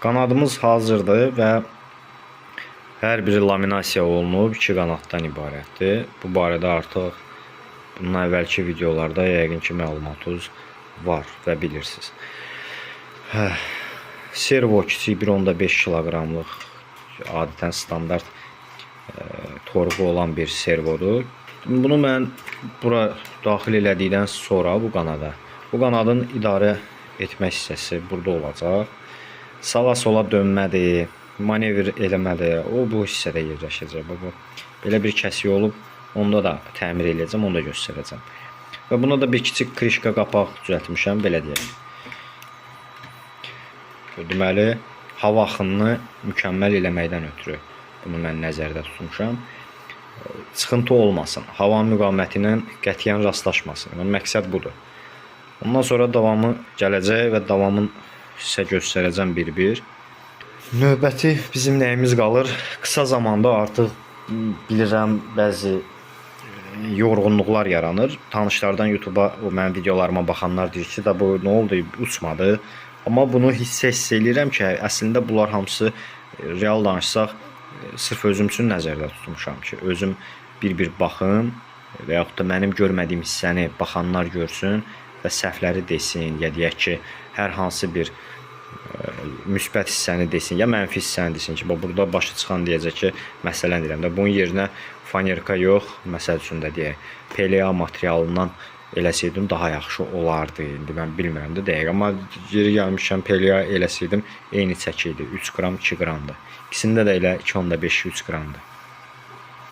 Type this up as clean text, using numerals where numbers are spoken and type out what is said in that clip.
Qanadımız hazırdır və hər biri laminasiya olunub 2 qanaddan ibarətdir. Bu barədə artıq bundan əvvəlki videolarda yəqin ki məlumatınız var və bilirsiniz. Servo kiçik 1.5 kiloqramlıq adətən standart torqu olan bir servodur. Bunu mən bura daxil elədikdən sonra bu qanadın idarə etmə hissəsi burada olacaq. Sağa sola dönmədir, manevr eləmədir. O bu hissədə yerləşəcək. Belə bir kəsik olub, onda da təmir eləyəcəm, onu da göstərəcəm. Və buna da bir kiçik krişka qapaq düzəltmişəm, belə deyək. Deməli, hava axınını mükəmməl eləməkdən ötürü bunu mən nəzərdə tutmuşam. Sıxıntı olmasın, havanın müqaviməti ilə qətiyyən rastlaşmasın. Məqsəd budur. Ondan sonra davamı gələcək və davamın sizə göstərəcəm bir-bir. Növbəti bizim nəyimiz qalır? Qısa zamanda artıq bilirəm bəzi yorğunluqlar yaranır. Tanışlardan YouTube'a mənim videolarıma baxanlar deyir ki, da bu nə oldu, uçmadı. Amma bunu hiss eləyirəm ki, əslində bunlar hamısı real danışsaq sırf özüm üçün nəzərdə tutmuşam ki, özüm bir-bir baxım və yaxud da mənim görmədiyim hissəni baxanlar görsün və səhvləri desin, ya deyək ki, hər hansı bir müsbət hissəni desin, ya mənfi hissəni desin ki, burada başı çıxan deyəcək ki, məsələn deyirəm də, bunun yerinə fanerka yox, məsəl üçün də deyək, PLA materialından eləsəydim daha yaxşı olardı. İndi mən bilmirəm də deyək, amma geri gəlmişəm PLA eləsəydim eyni çəki idi, 3 qram, 2 qramdır. İkisində də elə 2.5-3 qramdır.